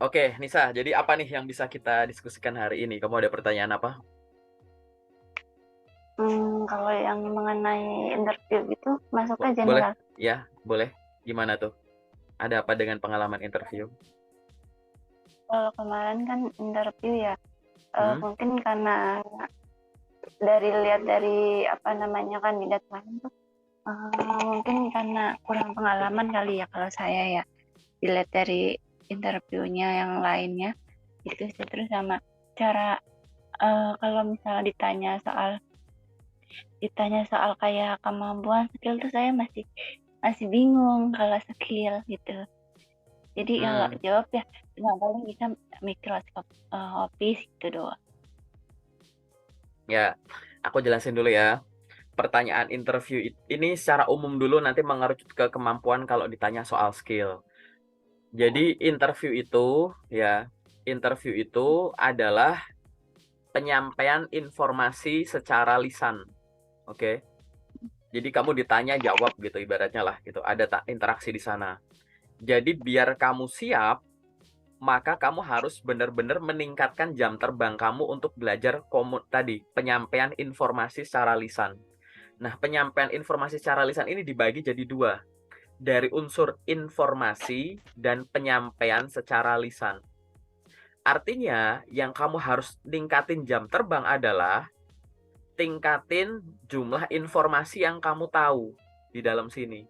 Oke, Nisa, jadi apa nih yang bisa kita diskusikan hari ini? Kamu ada pertanyaan apa? Kalau yang mengenai interview gitu masuknya Boleh? general. Ya, boleh. Gimana tuh? Ada apa dengan pengalaman interview? Kalau kemarin kan interview ya, Hmm? mungkin karena lihat dari apa namanya kandidat lain tuh, mungkin karena kurang pengalaman kali ya kalau saya ya, dilihat dari interviewnya yang lainnya gitu sih. Terus sama cara, kalau misalnya ditanya soal kayak kemampuan skill tuh saya masih masih bingung kalau skill gitu. Jadi kalau Hmm. jawab ya cuma paling bisa Microsoft Office gitu doang. Ya, aku jelasin dulu ya. Pertanyaan interview ini secara umum dulu nanti mengerucut ke kemampuan kalau ditanya soal skill. Jadi interview itu adalah penyampaian informasi secara lisan. Oke. Jadi kamu ditanya jawab gitu ibaratnya lah gitu. Ada interaksi di sana. Jadi biar kamu siap, maka kamu harus benar-benar meningkatkan jam terbang kamu untuk belajar tadi penyampaian informasi secara lisan. Nah, penyampaian informasi secara lisan ini dibagi jadi dua, dari unsur informasi dan penyampaian secara lisan. Artinya, yang kamu harus tingkatin jam terbang adalah tingkatin jumlah informasi yang kamu tahu di dalam sini.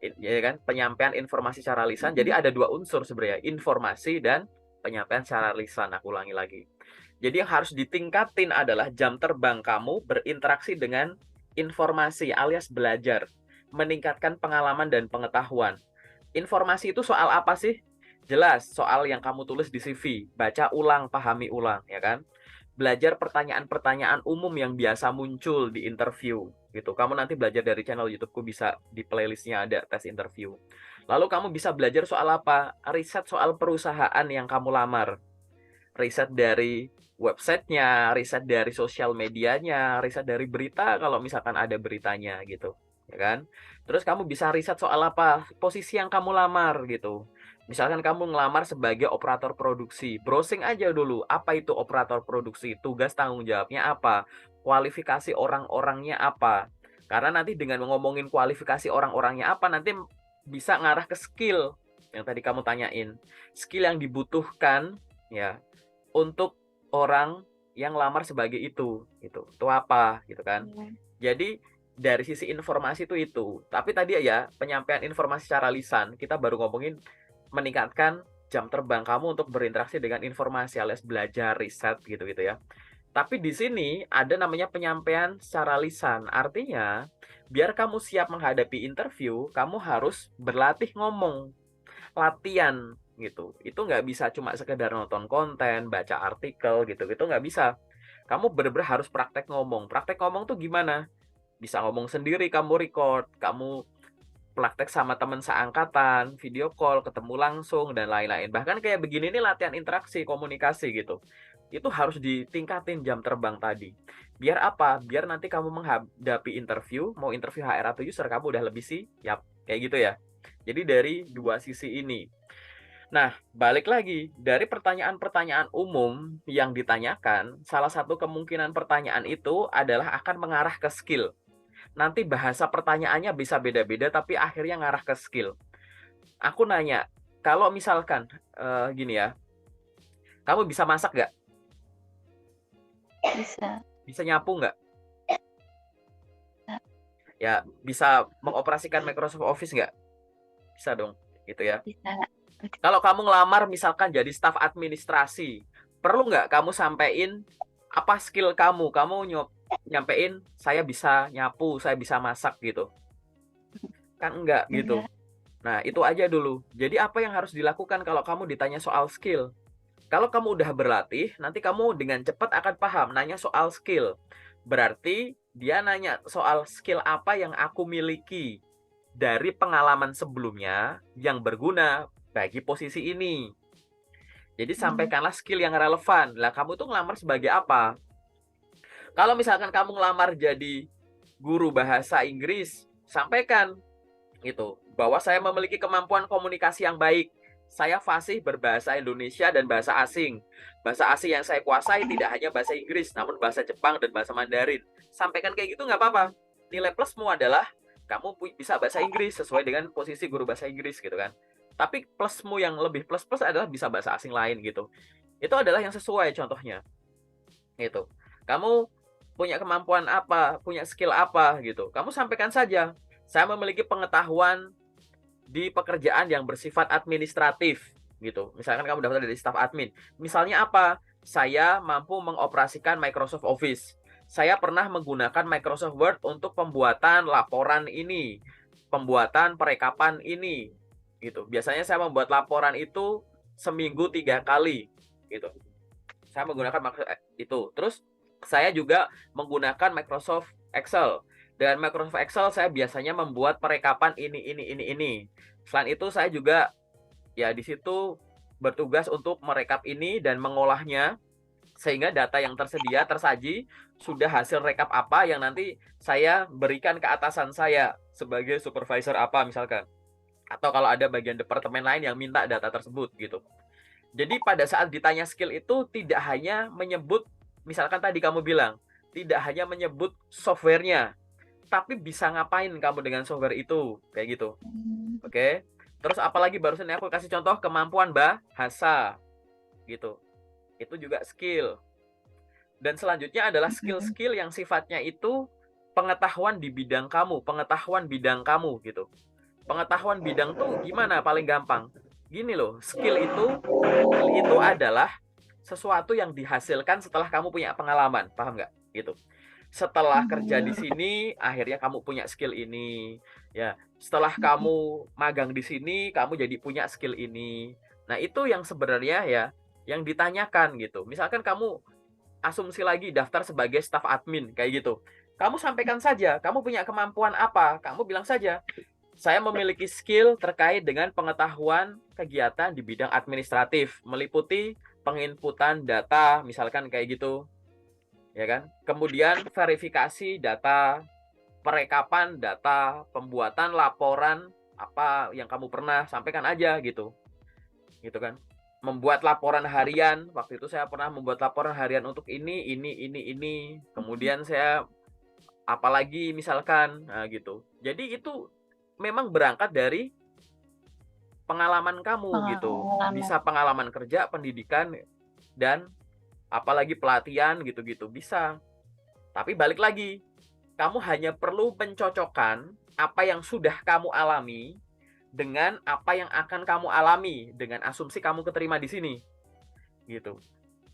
Ya kan, penyampaian informasi secara lisan. Jadi ada dua unsur sebenarnya, informasi dan penyampaian secara lisan. Aku ulangi lagi. Jadi yang harus ditingkatin adalah jam terbang kamu berinteraksi dengan informasi alias belajar, meningkatkan pengalaman dan pengetahuan. Informasi itu soal apa sih? Jelas, soal yang kamu tulis di CV, baca ulang, pahami ulang, ya kan? Belajar pertanyaan-pertanyaan umum yang biasa muncul di interview gitu. Kamu nanti belajar dari channel YouTubeku, bisa di playlistnya ada tes interview. Lalu kamu bisa belajar soal apa? Riset soal perusahaan yang kamu lamar. Riset dari websitenya, riset dari sosial medianya, riset dari berita kalau misalkan ada beritanya gitu, ya kan? Terus kamu bisa riset soal apa? Posisi yang kamu lamar gitu. Misalkan kamu ngelamar sebagai operator produksi, browsing aja dulu apa itu operator produksi, tugas tanggung jawabnya apa, kualifikasi orang-orangnya apa. Karena nanti dengan ngomongin kualifikasi orang-orangnya apa, nanti bisa ngarah ke skill yang tadi kamu tanyain. Skill yang dibutuhkan ya untuk orang yang lamar sebagai itu apa gitu kan. Hmm. Jadi dari sisi informasi itu, tapi tadi ya penyampaian informasi secara lisan kita baru ngomongin meningkatkan jam terbang kamu untuk berinteraksi dengan informasi alias belajar riset gitu ya. Tapi di sini ada namanya penyampaian secara lisan, artinya biar kamu siap menghadapi interview kamu harus berlatih ngomong, latihan gitu. Itu nggak bisa cuma sekedar nonton konten, baca artikel gitu nggak bisa. Kamu bener-bener harus praktek ngomong. Praktek ngomong tuh gimana? Bisa ngomong sendiri, kamu record, kamu praktek sama teman seangkatan, video call, ketemu langsung, dan lain-lain. Bahkan kayak begini nih latihan interaksi, komunikasi gitu. Itu harus ditingkatin jam terbang tadi. Biar apa? Biar nanti kamu menghadapi interview, mau interview HR atau user, kamu udah lebih siap. Kayak gitu ya. Jadi dari dua sisi ini. Nah, balik lagi, dari pertanyaan-pertanyaan umum yang ditanyakan, salah satu kemungkinan pertanyaan itu adalah akan mengarah ke skill. Nanti bahasa pertanyaannya bisa beda-beda, tapi akhirnya ngarah ke skill. Aku nanya, kalau misalkan, gini ya, kamu bisa masak nggak? Bisa. Bisa nyapu nggak? Bisa. Ya, bisa mengoperasikan Microsoft Office nggak? Bisa dong, gitu ya. Bisa. Kalau kamu ngelamar misalkan jadi staf administrasi, perlu nggak kamu sampein apa skill kamu? Kamu nyampein saya bisa nyapu, saya bisa masak gitu. Kan enggak gitu. Enggak. Nah, itu aja dulu. Jadi apa yang harus dilakukan kalau kamu ditanya soal skill? Kalau kamu udah berlatih, nanti kamu dengan cepat akan paham nanya soal skill. Berarti dia nanya soal skill apa yang aku miliki dari pengalaman sebelumnya yang berguna bagi posisi ini. Jadi Hmm. sampaikanlah skill yang relevan. Lah kamu tuh ngelamar sebagai apa? Kalau misalkan kamu ngelamar jadi guru bahasa Inggris, sampaikan itu bahwa saya memiliki kemampuan komunikasi yang baik. saya fasih berbahasa Indonesia dan bahasa asing. Bahasa asing yang saya kuasai tidak hanya bahasa Inggris, namun bahasa Jepang dan bahasa Mandarin. Sampaikan kayak gitu nggak apa-apa. Nilai plusmu adalah kamu bisa bahasa Inggris sesuai dengan posisi guru bahasa Inggris gitu kan. Tapi plusmu yang lebih plus-plus adalah bisa bahasa asing lain gitu. Itu adalah yang sesuai contohnya. Gitu. Kamu punya kemampuan apa, punya skill apa gitu. Kamu sampaikan saja. Saya memiliki pengetahuan di pekerjaan yang bersifat administratif gitu. Misalkan kamu daftar dari staf admin. Misalnya apa? Saya mampu mengoperasikan Microsoft Office. Saya pernah menggunakan Microsoft Word untuk pembuatan laporan ini, pembuatan perekapan ini, gitu. Biasanya saya membuat laporan itu seminggu 3 kali, gitu. Saya menggunakan itu. Terus saya juga menggunakan Microsoft Excel. Dengan Microsoft Excel saya biasanya membuat perekapan ini. Selain itu saya juga ya di situ bertugas untuk merekap ini dan mengolahnya sehingga data yang tersaji sudah hasil rekap apa yang nanti saya berikan ke atasan saya sebagai supervisor apa misalkan. Atau kalau ada bagian departemen lain yang minta data tersebut gitu. Jadi pada saat ditanya skill itu tidak hanya menyebut, misalkan tadi kamu bilang, tidak hanya menyebut softwarenya, tapi bisa ngapain kamu dengan software itu, kayak gitu. Oke. Terus apalagi barusan aku kasih contoh kemampuan bahasa, gitu. Itu juga skill. Dan selanjutnya adalah skill-skill yang sifatnya itu pengetahuan di bidang kamu, pengetahuan bidang kamu, gitu. Pengetahuan bidang tuh gimana paling gampang? Gini loh, skill itu adalah sesuatu yang dihasilkan setelah kamu punya pengalaman, paham nggak? Gitu. Setelah kerja di sini, akhirnya kamu punya skill ini. Ya, setelah kamu magang di sini, kamu jadi punya skill ini. Nah, itu yang sebenarnya ya, yang ditanyakan gitu. Misalkan kamu asumsi lagi daftar sebagai staff admin, kayak gitu. Kamu sampaikan saja, kamu punya kemampuan apa? Kamu bilang saja, saya memiliki skill terkait dengan pengetahuan kegiatan di bidang administratif, meliputi penginputan data, misalkan kayak gitu, ya kan? Kemudian verifikasi data, perekapan data, pembuatan laporan apa yang kamu pernah sampaikan aja gitu, gitu kan? Membuat laporan harian, waktu itu saya pernah membuat laporan harian untuk ini. Kemudian saya apalagi misalkan, nah gitu. Jadi itu memang berangkat dari pengalaman kamu gitu. Bisa pengalaman kerja, pendidikan, dan apalagi pelatihan gitu-gitu bisa. Tapi balik lagi, kamu hanya perlu mencocokkan apa yang sudah kamu alami dengan apa yang akan kamu alami dengan asumsi kamu keterima di sini. Gitu.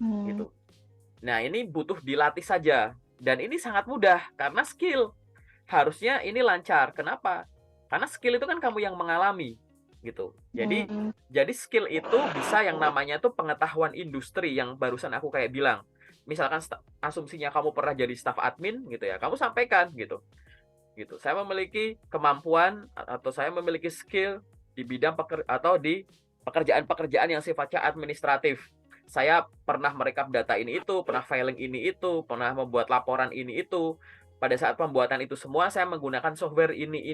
Gitu. Nah, ini butuh dilatih saja dan ini sangat mudah karena skill. Harusnya ini lancar. Kenapa? Karena skill itu kan kamu yang mengalami gitu. Jadi skill itu bisa yang namanya tuh pengetahuan industri yang barusan aku kayak bilang. Misalkan asumsinya kamu pernah jadi staff admin gitu ya, kamu sampaikan gitu. Gitu. Saya memiliki kemampuan atau saya memiliki skill di bidang atau di pekerjaan-pekerjaan yang sifatnya administratif. Saya pernah merekap data ini itu, pernah filing ini itu, pernah membuat laporan ini itu. Pada saat pembuatan itu semua saya menggunakan software ini.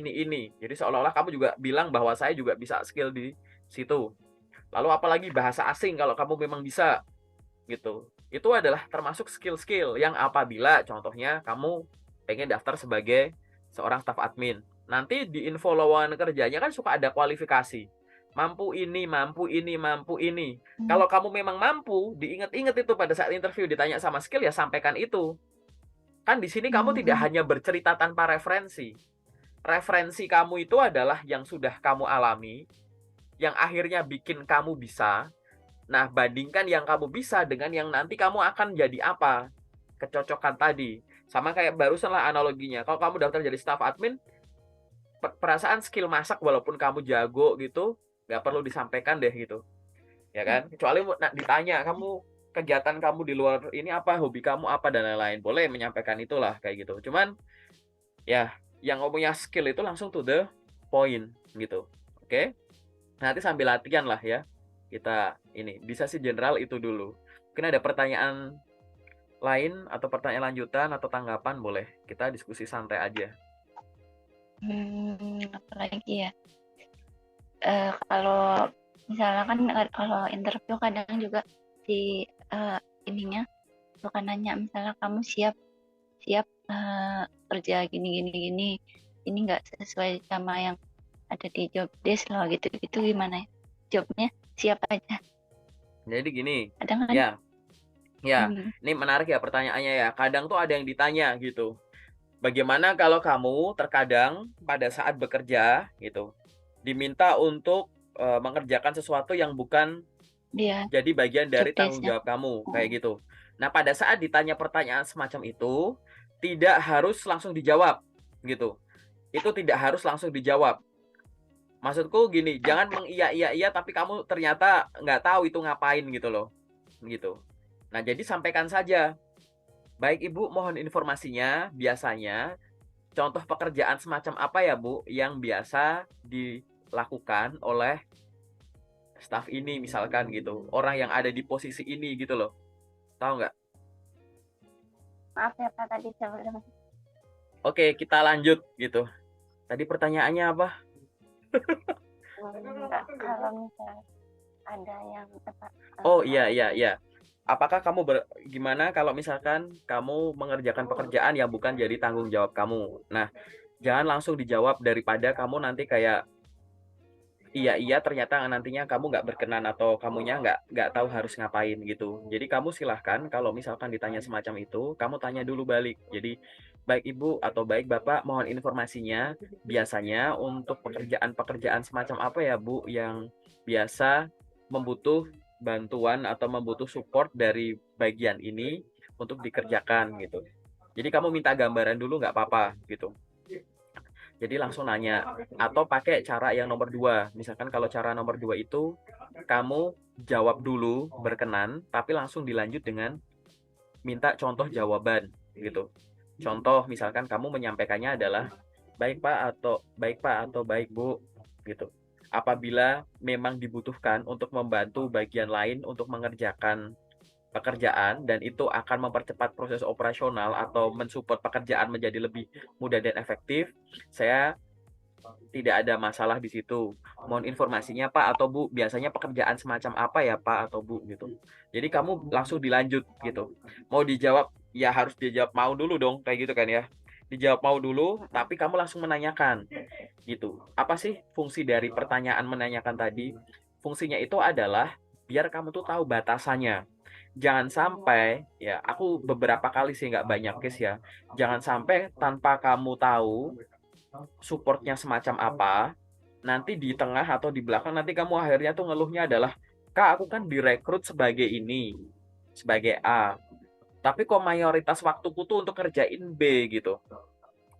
Jadi seolah-olah kamu juga bilang bahwa saya juga bisa skill di situ. Lalu apalagi bahasa asing kalau kamu memang bisa gitu. Itu adalah termasuk skill-skill yang apabila contohnya kamu pengen daftar sebagai seorang staff admin. Nanti di info lowongan kerjanya kan suka ada kualifikasi. Mampu ini. Kalau kamu memang mampu, diingat-ingat itu pada saat interview ditanya sama skill ya sampaikan itu. Kan di sini kamu tidak hanya bercerita tanpa referensi. Referensi kamu itu adalah yang sudah kamu alami, yang akhirnya bikin kamu bisa. Nah, bandingkan yang kamu bisa dengan yang nanti kamu akan jadi apa. Kecocokan tadi. Sama kayak barusan lah analoginya. Kalau kamu daftar jadi staff admin, perasaan skill masak walaupun kamu jago gitu, nggak perlu disampaikan deh gitu. Ya kan? Kecuali ditanya, kamu kegiatan kamu di luar ini apa, hobi kamu apa, dan lain-lain. Boleh menyampaikan itulah kayak gitu. Cuman, ya, yang punya skill itu langsung to the point gitu. Oke? Nanti sambil latihan lah ya. Kita ini, di sesi general itu dulu. Mungkin ada pertanyaan lain atau pertanyaan lanjutan atau tanggapan, boleh. Kita diskusi santai aja. Apalagi ya, kalau Misalnya kan kalau interview kadang juga si ininya suka nanya, misalnya kamu siap siap kerja gini gini gini, ini nggak sesuai sama yang ada di job desk loh, gitu gitu, gimana ya jobnya, siap aja, Jadi gini, kadang kan. ya, ya, Hmm, ini menarik ya pertanyaannya ya. Kadang tuh ada yang ditanya gitu. Bagaimana kalau kamu terkadang pada saat bekerja gitu, diminta untuk mengerjakan sesuatu yang bukan dia jadi bagian job dari tanggung desknya. jawab kamu, Hmm. kayak gitu. Nah, pada saat ditanya pertanyaan semacam itu, tidak harus langsung dijawab gitu. Itu tidak harus langsung dijawab. Maksudku gini, jangan mengiya-iya tapi kamu ternyata nggak tahu itu ngapain gitu loh, gitu. Nah, jadi sampaikan saja. Baik Ibu, mohon informasinya. Biasanya contoh pekerjaan semacam apa ya Bu yang biasa dilakukan oleh staf ini misalkan gitu. Orang yang ada di posisi ini gitu loh. Tahu nggak? Maaf ya Pak, tadi sebelum Oke, kita lanjut gitu. Tadi pertanyaannya apa? enggak, kalau misalnya ada yang apa, Oh iya iya iya. Apakah kamu gimana kalau misalkan kamu mengerjakan pekerjaan yang bukan jadi tanggung jawab kamu? Nah, jangan langsung dijawab daripada kamu nanti kayak iya ternyata nantinya kamu nggak berkenan atau kamunya nggak tahu harus ngapain gitu. Jadi kamu silahkan kalau misalkan ditanya semacam itu, kamu tanya dulu balik. Jadi baik Ibu atau baik Bapak, mohon informasinya. Biasanya untuk pekerjaan-pekerjaan semacam apa ya Bu yang biasa membutuh bantuan atau membutuh support dari bagian ini untuk dikerjakan gitu. Jadi kamu minta gambaran dulu nggak apa-apa gitu. Jadi langsung nanya atau pakai cara yang nomor dua. Misalkan kalau cara nomor dua itu kamu jawab dulu berkenan, tapi langsung dilanjut dengan minta contoh jawaban gitu. Contoh misalkan kamu menyampaikannya adalah baik Pak atau baik Bu gitu. Apabila memang dibutuhkan untuk membantu bagian lain untuk mengerjakan pekerjaan dan itu akan mempercepat proses operasional atau mensupport pekerjaan menjadi lebih mudah dan efektif, saya tidak ada masalah di situ. Mohon informasinya Pak atau Bu, biasanya pekerjaan semacam apa ya Pak atau Bu gitu. Jadi kamu langsung dilanjut gitu. Mau dijawab ya harus dijawab mau dulu dong kayak gitu kan ya. Dijawab mau dulu, tapi kamu langsung menanyakan gitu. Apa sih fungsi dari pertanyaan menanyakan tadi? Fungsinya itu adalah biar kamu tuh tahu batasannya. Jangan sampai ya, aku beberapa kali sih nggak banyak case ya. Jangan sampai tanpa kamu tahu supportnya semacam apa, nanti di tengah atau di belakang nanti kamu akhirnya tuh ngeluhnya adalah, Kak, aku kan direkrut sebagai ini, sebagai A, tapi kok mayoritas waktuku tuh untuk kerjain B gitu.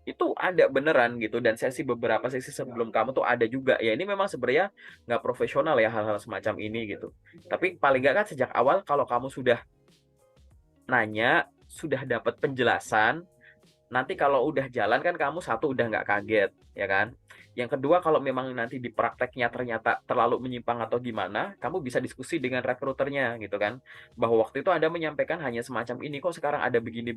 Itu ada beneran gitu dan beberapa sesi sebelum kamu tuh ada juga. Ya ini memang sebenarnya nggak profesional ya hal-hal semacam ini gitu. Tapi paling nggak kan sejak awal kalau kamu sudah nanya, sudah dapat penjelasan, nanti kalau udah jalan kan kamu satu udah nggak kaget, ya kan? Yang kedua kalau memang nanti di prakteknya ternyata terlalu menyimpang atau gimana, kamu bisa diskusi dengan rekruternya gitu kan. Bahwa waktu itu Anda menyampaikan hanya semacam ini kok sekarang ada begini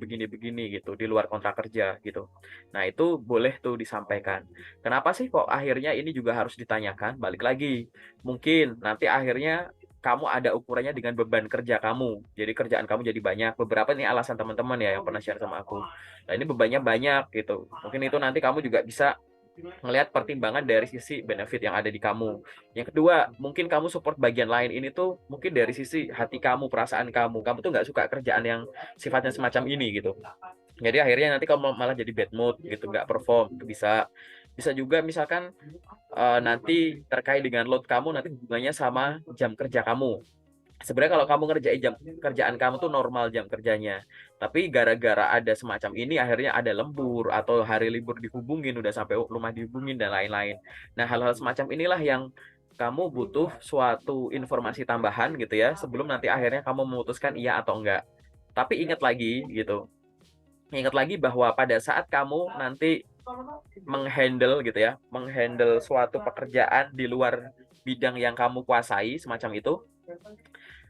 gitu di luar kontrak kerja gitu. Nah, itu boleh tuh disampaikan. Kenapa sih kok akhirnya ini juga harus ditanyakan? Balik lagi. Mungkin nanti akhirnya kamu ada ukurannya dengan beban kerja kamu. Jadi kerjaan kamu jadi banyak. Beberapa ini alasan teman-teman ya yang pernah share sama aku. Nah, ini bebannya banyak gitu. Mungkin itu nanti kamu juga bisa melihat pertimbangan dari sisi benefit yang ada di kamu. Yang kedua, mungkin kamu support bagian lain ini tuh mungkin dari sisi hati kamu, perasaan kamu. Kamu tuh nggak suka kerjaan yang sifatnya semacam ini gitu. Jadi akhirnya nanti kamu malah jadi bad mood gitu, nggak perform. Itu bisa bisa juga misalkan nanti terkait dengan load kamu nanti hubungannya sama jam kerja kamu. Sebenarnya kalau kamu ngerjain jam kerjaan kamu tuh normal jam kerjanya, tapi gara-gara ada semacam ini akhirnya ada lembur atau hari libur dihubungin udah sampai rumah dihubungin dan lain-lain. Nah, hal-hal semacam inilah yang kamu butuh suatu informasi tambahan gitu ya sebelum nanti akhirnya kamu memutuskan iya atau enggak. Tapi ingat lagi gitu. Ingat lagi bahwa pada saat kamu nanti menghandle gitu ya, menghandle suatu pekerjaan di luar bidang yang kamu kuasai semacam itu,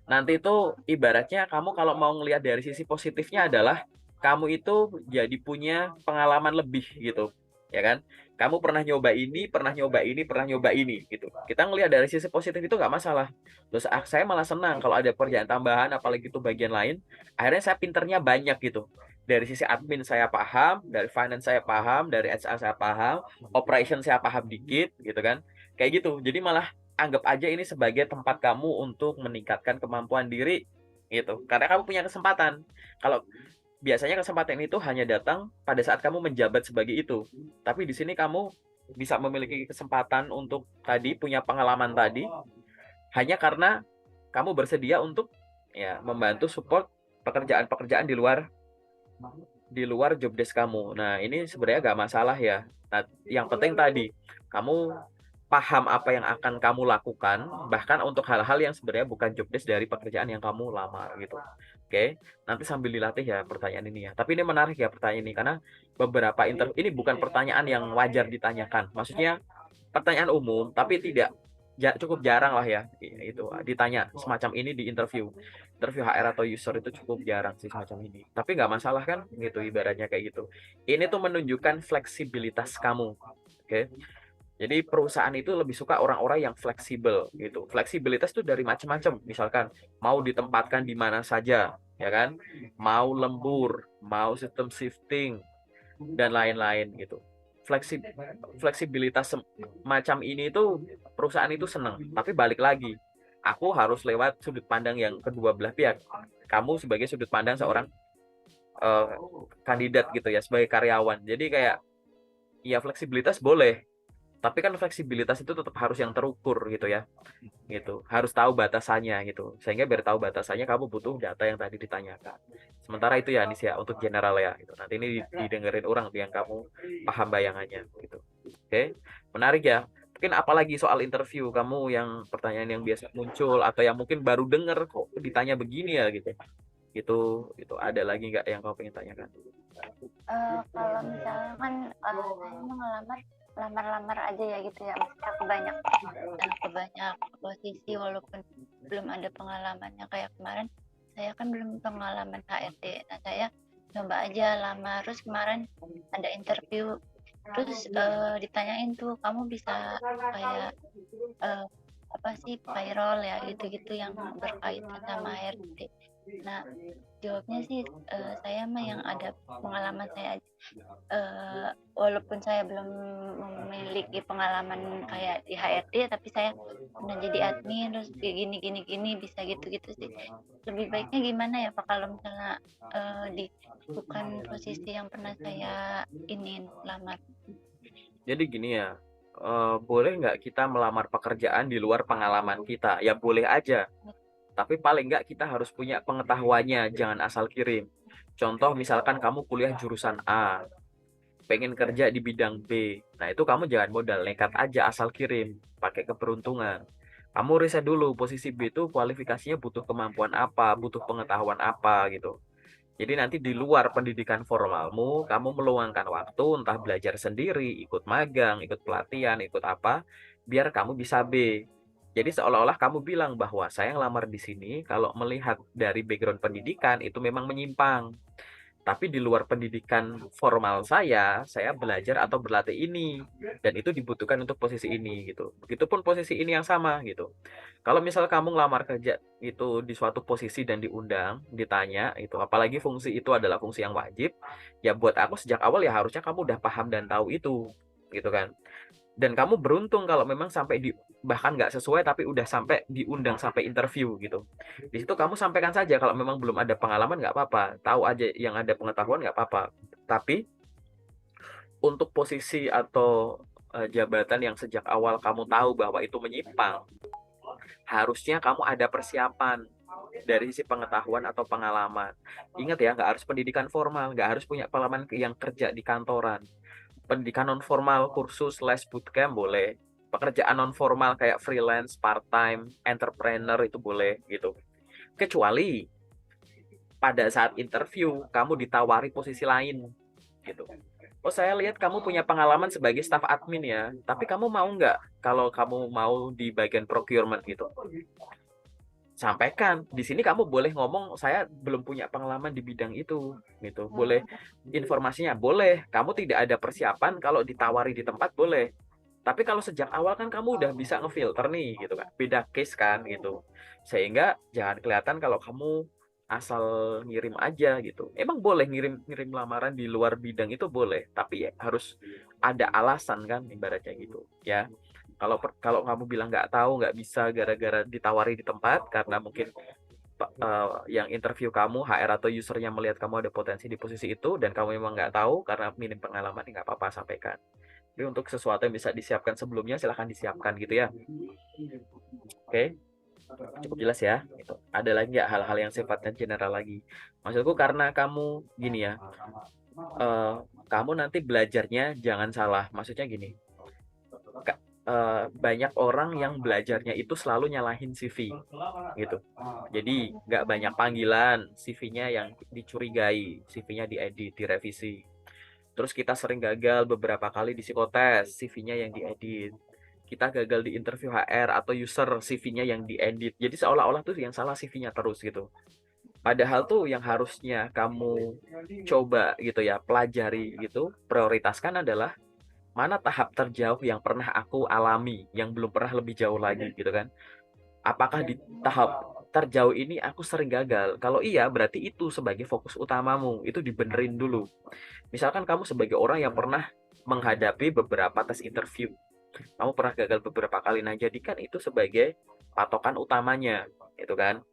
nanti itu ibaratnya kamu kalau mau ngelihat dari sisi positifnya adalah kamu itu jadi punya pengalaman lebih gitu, ya kan? Kamu pernah nyoba ini, pernah nyoba ini, pernah nyoba ini, gitu. Kita ngelihat dari sisi positif itu nggak masalah. Terus saya malah senang kalau ada pekerjaan tambahan, apalagi itu bagian lain. Akhirnya saya pinternya banyak gitu. Dari sisi admin saya paham, dari finance saya paham, dari HR saya paham, operation saya paham dikit, gitu kan. Kayak gitu. Jadi malah anggap aja ini sebagai tempat kamu untuk meningkatkan kemampuan diri, gitu. Karena kamu punya kesempatan. Kalau biasanya kesempatan itu hanya datang pada saat kamu menjabat sebagai itu. Tapi di sini kamu bisa memiliki kesempatan untuk tadi punya pengalaman tadi hanya karena kamu bersedia untuk ya membantu support pekerjaan-pekerjaan di luar job desk kamu. Nah, ini sebenarnya gak masalah ya. Nah, yang penting tadi kamu paham apa yang akan kamu lakukan, bahkan untuk hal-hal yang sebenarnya bukan job desk dari pekerjaan yang kamu lamar gitu. Oke, nanti sambil dilatih ya pertanyaan ini ya. Tapi ini menarik ya pertanyaan ini karena beberapa ini bukan pertanyaan yang wajar ditanyakan. Maksudnya pertanyaan umum, tapi tidak cukup jarang lah ya itu ditanya semacam ini di interview HR atau user itu cukup jarang sih semacam ini. Tapi nggak masalah kan gitu ibaratnya kayak gitu. Ini tuh menunjukkan fleksibilitas kamu. Oke. Jadi perusahaan itu lebih suka orang-orang yang fleksibel gitu. Fleksibilitas itu dari macam-macam. Misalkan mau ditempatkan di mana saja, ya kan? Mau lembur, mau sistem shifting dan lain-lain gitu. Fleksibilitas macam ini itu perusahaan itu senang. Tapi balik lagi, aku harus lewat sudut pandang yang kedua belah pihak. Kamu sebagai sudut pandang seorang eh, kandidat gitu ya, sebagai karyawan. Jadi kayak ya fleksibilitas boleh, tapi kan fleksibilitas itu tetap harus yang terukur gitu ya, gitu harus tahu batasannya gitu, sehingga biar tahu batasannya kamu butuh data yang tadi ditanyakan. Sementara itu ya Anis ya untuk general ya gitu. Nanti ini didengerin orang yang kamu paham bayangannya gitu. Oke, menarik ya. Mungkin apalagi soal interview kamu yang pertanyaan yang biasa muncul atau yang mungkin baru denger kok ditanya begini ya gitu, itu ada lagi nggak yang kamu pengen tanyakan? Kalau misalnya kan saya mau lamar-lamar aja ya gitu ya, maksudnya ke banyak posisi walaupun belum ada pengalamannya. Kayak kemarin saya kan belum pengalaman HRD, nah saya coba aja lamar. Terus kemarin ada interview, terus ditanyain tuh, kamu bisa kayak apa sih payroll ya gitu-gitu yang berkaitan sama HRD. Nah, jawabnya sih saya mah yang ada pengalaman saya aja. Walaupun saya belum memiliki pengalaman kayak di HRD, tapi saya pernah jadi admin, terus kayak gini bisa gitu-gitu sih. Lebih baiknya gimana ya Pak kalau misalnya bukan posisi yang pernah saya lamar? Jadi gini ya, boleh nggak kita melamar pekerjaan di luar pengalaman kita? Ya boleh aja, tapi paling nggak kita harus punya pengetahuannya, jangan asal kirim. Contoh misalkan kamu kuliah jurusan A, pengen kerja di bidang B. Nah itu kamu jangan modal, nekat aja asal kirim, pakai keberuntungan. Kamu riset dulu posisi B itu kualifikasinya butuh kemampuan apa, butuh pengetahuan apa gitu. Jadi nanti di luar pendidikan formalmu, kamu meluangkan waktu entah belajar sendiri, ikut magang, ikut pelatihan, ikut apa, biar kamu bisa B. Jadi seolah-olah kamu bilang bahwa saya ngelamar di sini, kalau melihat dari background pendidikan itu memang menyimpang. Tapi di luar pendidikan formal saya belajar atau berlatih ini dan itu dibutuhkan untuk posisi ini gitu. Begitupun posisi ini yang sama gitu. Kalau misal kamu ngelamar kerja itu di suatu posisi dan diundang, ditanya itu, apalagi fungsi itu adalah fungsi yang wajib, ya buat aku sejak awal ya harusnya kamu udah paham dan tahu itu, gitu kan. Dan kamu beruntung kalau memang sampai bahkan nggak sesuai tapi udah sampai diundang sampai interview gitu. Di situ kamu sampaikan saja kalau memang belum ada pengalaman nggak apa-apa, tahu aja yang ada pengetahuan nggak apa-apa. Tapi untuk posisi atau jabatan yang sejak awal kamu tahu bahwa itu menyimpang, harusnya kamu ada persiapan dari sisi pengetahuan atau pengalaman. Ingat ya, nggak harus pendidikan formal, nggak harus punya pengalaman yang kerja di kantoran. Pendidikan non formal, kursus, les, bootcamp boleh. Pekerjaan non formal kayak freelance, part time, entrepreneur itu boleh gitu. Kecuali pada saat interview kamu ditawari posisi lain gitu. Oh saya lihat kamu punya pengalaman sebagai staff admin ya, tapi kamu mau nggak kalau kamu mau di bagian procurement gitu? sampaikan. Di sini kamu boleh ngomong, saya belum punya pengalaman di bidang itu, gitu. Boleh informasinya, boleh. Kamu tidak ada persiapan, kalau ditawari di tempat boleh. Tapi kalau sejak awal kan kamu udah bisa ngefilter nih, gitu kan. Beda case kan, gitu. Sehingga jangan kelihatan kalau kamu asal ngirim aja gitu. Emang boleh ngirim lamaran di luar bidang itu boleh, tapi ya harus ada alasan kan, ibaratnya gitu, ya. Kalau kamu bilang nggak tahu, nggak bisa gara-gara ditawari di tempat karena mungkin yang interview kamu HR atau usernya melihat kamu ada potensi di posisi itu dan kamu memang nggak tahu karena minim pengalaman, nggak apa-apa sampaikan. Tapi untuk sesuatu yang bisa disiapkan sebelumnya silahkan disiapkan gitu ya. Oke, cukup jelas ya. Itu ada lagi nggak hal-hal yang sifatnya general lagi? Maksudku karena kamu gini ya, kamu nanti belajarnya jangan salah. Maksudnya gini, banyak orang yang belajarnya itu selalu nyalahin CV gitu. Jadi nggak banyak panggilan, CV-nya yang dicurigai, CV-nya diedit, direvisi. Terus kita sering gagal beberapa kali di psikotes, CV-nya yang diedit. Kita gagal di interview HR atau user, CV-nya yang diedit. Jadi seolah-olah tuh yang salah CV-nya terus gitu. Padahal tuh yang harusnya kamu coba gitu ya, pelajari gitu, prioritaskan adalah mana tahap terjauh yang pernah aku alami, yang belum pernah lebih jauh lagi gitu kan. Apakah di tahap terjauh ini aku sering gagal? Kalau iya, berarti itu sebagai fokus utamamu, itu dibenerin dulu. Misalkan kamu sebagai orang yang pernah menghadapi beberapa tes interview, kamu pernah gagal beberapa kali, nah jadikan itu sebagai patokan utamanya, gitu kan.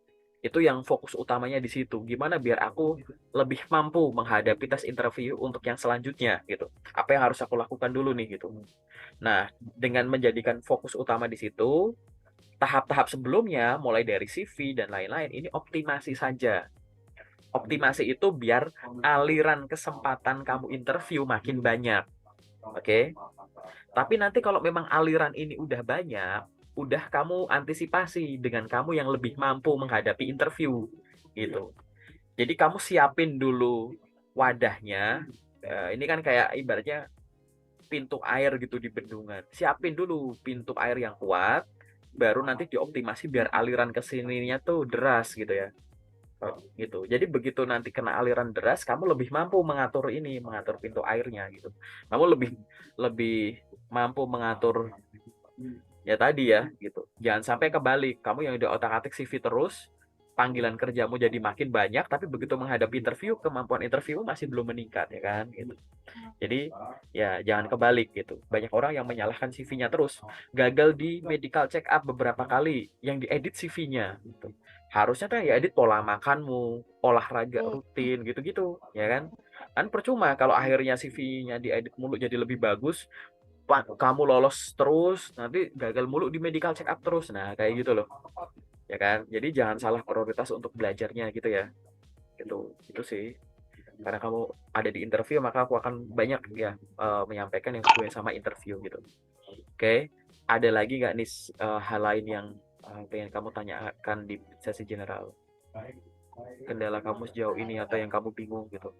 Itu yang fokus utamanya di situ. Gimana biar aku lebih mampu menghadapi tes interview untuk yang selanjutnya gitu. Apa yang harus aku lakukan dulu nih gitu. Nah, dengan menjadikan fokus utama di situ, tahap-tahap sebelumnya mulai dari CV dan lain-lain ini optimasi saja. Optimasi itu biar aliran kesempatan kamu interview makin banyak. Oke. Tapi nanti kalau memang aliran ini udah banyak, udah kamu antisipasi dengan kamu yang lebih mampu menghadapi interview gitu. Jadi kamu siapin dulu wadahnya. Ini kan kayak ibaratnya pintu air gitu di bendungan. Siapin dulu pintu air yang kuat, baru nanti dioptimasi biar aliran ke sininya tuh deras gitu ya. Gitu. Jadi begitu nanti kena aliran deras, kamu lebih mampu mengatur ini, mengatur pintu airnya gitu. Kamu lebih lebih mampu mengatur ya tadi ya gitu. Jangan sampai kebalik, kamu yang udah otak-atik CV terus, panggilan kerjamu jadi makin banyak, tapi begitu menghadapi interview, kemampuan interview masih belum meningkat ya kan gitu. Jadi ya jangan kebalik gitu. Banyak orang yang menyalahkan CV-nya terus. Gagal di medical check up beberapa kali, yang diedit CV-nya gitu. Harusnya kan ya edit pola makanmu, olahraga rutin gitu-gitu, ya kan? Kan percuma kalau akhirnya CV-nya diedit mulu jadi lebih bagus, kamu lolos terus, nanti gagal mulu di medical check up terus. Nah, kayak gitu loh. Ya kan? Jadi jangan salah prioritas untuk belajarnya gitu ya. Itu sih. Karena kamu ada di interview, maka aku akan banyak ya menyampaikan yang sesuai sama interview gitu. Oke. Ada lagi nggak nih hal lain yang pengen kamu tanyakan di sesi general? Kendala kamu sejauh ini atau yang kamu bingung gitu?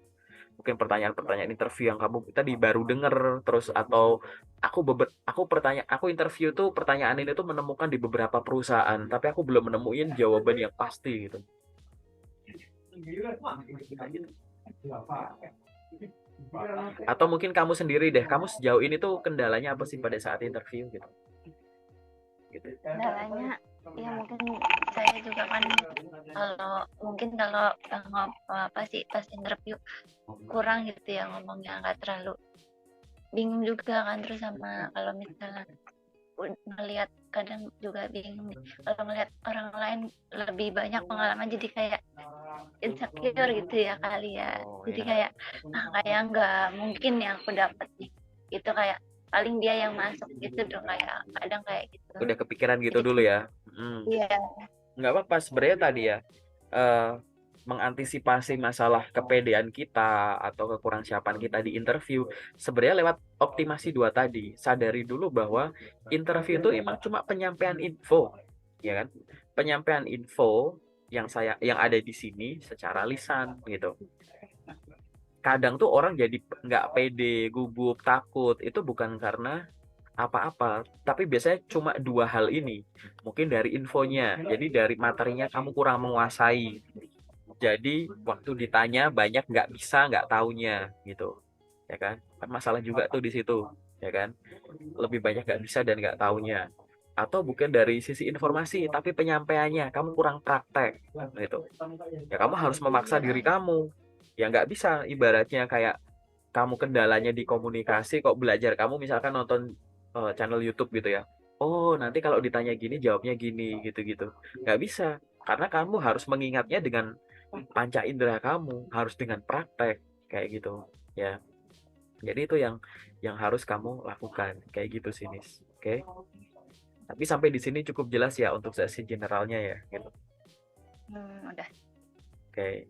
Mungkin pertanyaan-pertanyaan interview yang kamu tadi baru denger terus, atau aku interview tuh pertanyaan ini tuh menemukan di beberapa perusahaan tapi aku belum menemuin jawaban yang pasti gitu. Atau mungkin kamu sendiri deh, kamu sejauh ini tuh kendalanya apa sih pada saat interview gitu? Kendalanya ya mungkin saya juga kan kalau apa sih pas interview kurang gitu ya ngomongnya, nggak terlalu bingung juga kan. Terus sama kalau misalnya ngelihat, kadang juga bingung nih kalau ngelihat orang lain lebih banyak pengalaman, jadi kayak insecure gitu ya kali ya. Jadi kayak kayak nggak mungkin yang aku dapat nih, itu kayak paling dia yang masuk gitu dong, kayak kadang kayak gitu. Udah kepikiran gitu Jadi dulu ya. iya. Nggak apa-apa sebenarnya tadi ya, mengantisipasi masalah kepedean kita atau kekurang siapan kita di interview sebenarnya lewat optimasi dua tadi. Sadari dulu bahwa interview itu emang cuma penyampaian info, ya kan? Penyampaian info yang ada di sini secara lisan gitu. Kadang tuh orang jadi nggak pede, gugup, takut, itu bukan karena apa-apa, tapi biasanya cuma dua hal ini. Mungkin dari infonya, jadi dari materinya kamu kurang menguasai. Jadi waktu ditanya banyak nggak bisa, nggak taunya gitu, ya kan? Kan masalah juga tuh di situ, ya kan? Lebih banyak nggak bisa dan nggak taunya. Atau bukan dari sisi informasi, tapi penyampaiannya kamu kurang praktek, gitu. Ya kamu harus memaksa diri kamu. Ya nggak bisa, ibaratnya kayak kamu kendalanya di komunikasi kok belajar kamu misalkan nonton channel YouTube gitu ya. Oh, nanti kalau ditanya gini jawabnya gini gitu-gitu. Nggak bisa, karena kamu harus mengingatnya dengan panca indera kamu, harus dengan praktek kayak gitu. Ya. Jadi itu yang harus kamu lakukan kayak gitu sih, Nis. Oke. Tapi sampai di sini cukup jelas ya untuk sesi generalnya ya gitu. Udah. Oke.